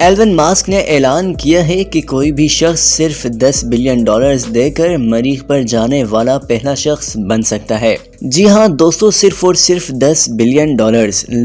Elon Musk نے اعلان کیا ہے کہ کوئی بھی شخص صرف $10 بلین دے کر مریخ پر جانے والا پہلا شخص بن سکتا ہے۔ جی ہاں دوستو، صرف اور صرف $10 بلین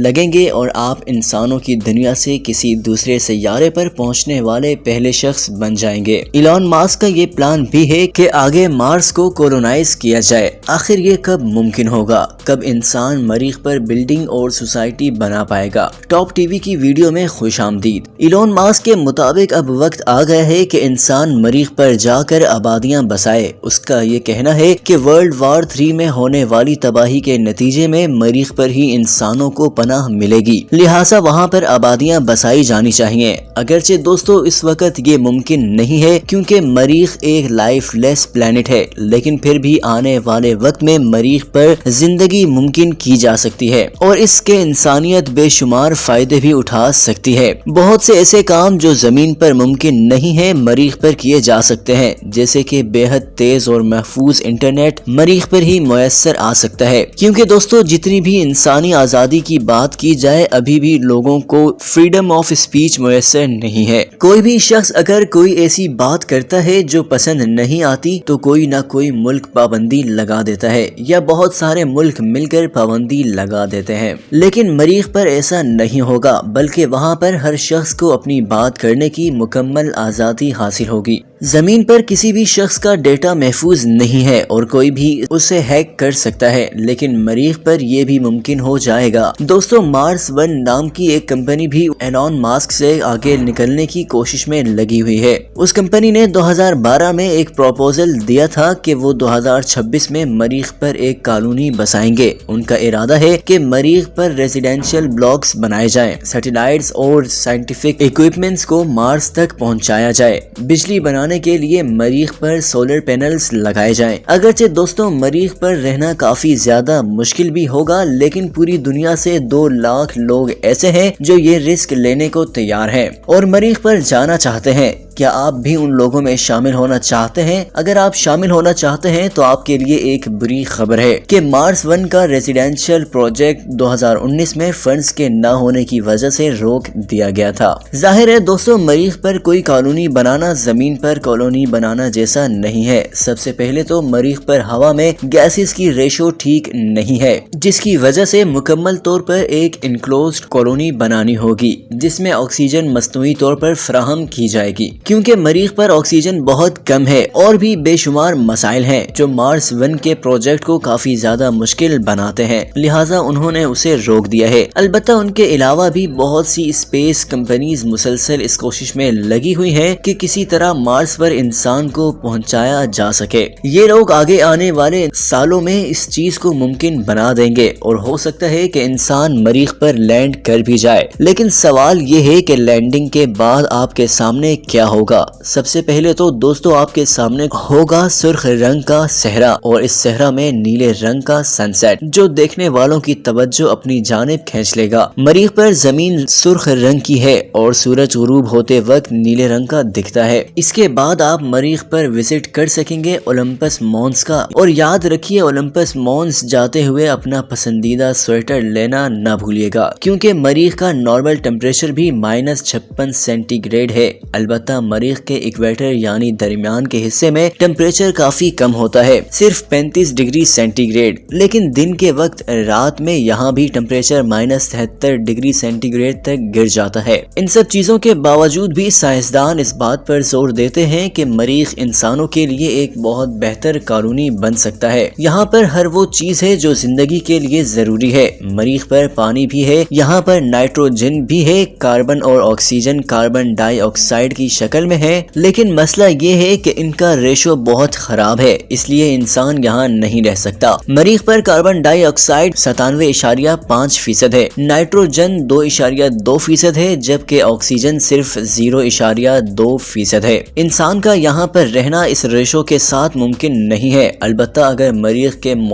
لگیں گے اور آپ انسانوں کی دنیا سے کسی دوسرے سیارے پر پہنچنے والے پہلے شخص بن جائیں گے۔ ایلون ماسک کا یہ پلان بھی ہے کہ آگے مارس کو کولونائز کیا جائے۔ آخر یہ کب ممکن ہوگا؟ کب انسان مریخ پر بلڈنگ اور سوسائٹی بنا پائے گا؟ ٹاپ ٹی وی کی ویڈیو میں خوش آمدید۔ ایلون ماسک کے مطابق اب وقت آ گیا ہے کہ انسان مریخ پر جا کر آبادیاں بسائے۔ اس کا یہ کہنا ہے کہ ورلڈ وار 3 میں ہونے والی تباہی کے نتیجے میں مریخ پر ہی انسانوں کو پناہ ملے گی، لہٰذا وہاں پر آبادیاں بسائی جانی چاہیے۔ اگرچہ دوستو اس وقت یہ ممکن نہیں ہے کیونکہ مریخ ایک لائف لیس پلانٹ ہے، لیکن پھر بھی آنے والے وقت میں مریخ پر زندگی ممکن کی جا سکتی ہے اور اس کے انسانیت بے شمار فائدے بھی اٹھا سکتی ہے۔ بہت سے ایسے کام جو زمین پر ممکن نہیں ہے مریخ پر کیے جا سکتے ہیں، جیسے کہ بے حد تیز اور محفوظ انٹرنیٹ مریخ پر ہی میسر آ سکتا ہے۔ کیونکہ دوستو جتنی بھی انسانی آزادی کی بات کی جائے ابھی بھی لوگوں کو فریڈم آف اسپیچ میسر نہیں ہے۔ کوئی بھی شخص اگر کوئی ایسی بات کرتا ہے جو پسند نہیں آتی تو کوئی نہ کوئی ملک پابندی لگا دیتا ہے یا بہت سارے ملک مل کر پابندی لگا دیتے ہیں، لیکن مریخ پر ایسا نہیں ہوگا، بلکہ وہاں پر ہر شخص کو اپنی بات کرنے کی مکمل آزادی حاصل ہوگی۔ زمین پر کسی بھی شخص کا ڈیٹا محفوظ نہیں ہے اور کوئی بھی اسے ہیک کر سکتا ہے، لیکن مریخ پر یہ بھی ممکن ہو جائے گا۔ دوستو مارس ون نام کی ایک کمپنی بھی ایلون ماسک سے آگے نکلنے کی کوشش میں لگی ہوئی ہے۔ اس کمپنی نے 2012 میں ایک پروپوزل دیا تھا کہ وہ 2026 میں مریخ پر ایک کالونی بسائیں گے۔ ان کا ارادہ ہے کہ مریخ پر ریزیڈینشل بلاکس بنائے جائیں، سیٹلائٹس اور سائنٹیفک ایکوپمنٹس کو مارس تک پہنچایا جائے، بجلی بنانے کے لیے مریخ پر سولر پینلز لگائے جائیں۔ اگرچہ دوستوں مریخ پر رہنا کافی زیادہ مشکل بھی ہوگا، لیکن پوری دنیا سے 2 لاکھ لوگ ایسے ہیں جو یہ رسک لینے کو تیار ہیں اور مریخ پر جانا چاہتے ہیں۔ کیا آپ بھی ان لوگوں میں شامل ہونا چاہتے ہیں؟ اگر آپ شامل ہونا چاہتے ہیں تو آپ کے لیے ایک بری خبر ہے کہ مارس ون کا ریزیڈینشل پروجیکٹ 2019 میں فنڈز کے نہ ہونے کی وجہ سے روک دیا گیا تھا۔ ظاہر ہے دوستوں مریخ پر کوئی کالونی بنانا زمین پر کالونی بنانا جیسا نہیں ہے۔ سب سے پہلے تو مریخ پر ہوا میں گیسز کی ریشو ٹھیک نہیں ہے، جس کی وجہ سے مکمل طور پر ایک انکلوزڈ کالونی بنانی ہوگی جس میں آکسیجن مصنوعی طور پر فراہم کی جائے گی، کیونکہ مریخ پر آکسیجن بہت کم ہے اور بھی بے شمار مسائل ہیں جو مارس ون کے پروجیکٹ کو کافی زیادہ مشکل بناتے ہیں، لہٰذا انہوں نے اسے روک دیا ہے۔ البتہ ان کے علاوہ بھی بہت سی اسپیس کمپنیز مسلسل اس کوشش میں لگی ہوئی ہیں کہ کسی طرح مارس پر انسان کو پہنچایا جا سکے۔ یہ لوگ آگے آنے والے سالوں میں اس چیز کو ممکن بنا دیں گے اور ہو سکتا ہے کہ انسان مریخ پر لینڈ کر بھی جائے، لیکن سوال یہ ہے کہ لینڈنگ کے بعد آپ کے سامنے کیا ہوگا؟ سب سے پہلے تو دوستو آپ کے سامنے ہوگا سرخ رنگ کا صحرا اور اس صحرا میں نیلے رنگ کا سن سیٹ جو دیکھنے والوں کی توجہ اپنی جانب کھینچ لے گا۔ مریخ پر زمین سرخ رنگ کی ہے اور سورج غروب ہوتے وقت نیلے رنگ کا دکھتا ہے۔ اس کے بعد آپ مریخ پر وزٹ کر سکیں گے اولمپس مونس کا، اور یاد رکھیے اولمپس مونس جاتے ہوئے اپنا پسندیدہ سویٹر لینا نہ بھولیے گا، کیونکہ مریخ کا نارمل ٹیمپریچر بھی -56 سینٹی گریڈ ہے۔ البتہ مریخ کے ایکویٹر یعنی درمیان کے حصے میں ٹیمپریچر کافی کم ہوتا ہے، صرف 35 ڈگری سینٹی گریڈ، لیکن دن کے وقت رات میں یہاں بھی ٹیمپریچر -73 ڈگری سینٹی گریڈ تک گر جاتا ہے۔ ان سب چیزوں کے باوجود بھی سائنسدان اس بات پر زور دیتے ہیں کہ مریخ انسانوں کے لیے ایک بہت بہتر کالونی بن سکتا ہے۔ یہاں پر ہر وہ چیز ہے جو زندگی کے لیے ضروری ہے۔ مریخ پر پانی بھی ہے، یہاں پر نائٹروجن بھی ہے، کاربن اور آکسیجن کاربن ڈائی آکسائیڈ کی شکل میں ہے، لیکن مسئلہ یہ ہے کہ ان کا ریشو بہت خراب ہے، اس لیے انسان یہاں نہیں رہ سکتا۔ مریخ پر کاربن ڈائی آکسائیڈ 97.5% ہے، نائٹروجن 2.2% ہے، جبکہ آکسیجن صرف 0.2% ہے۔ انسان کا یہاں پر رہنا اس ریشو کے ساتھ ممکن نہیں ہے۔ البتہ اگر مریخ کے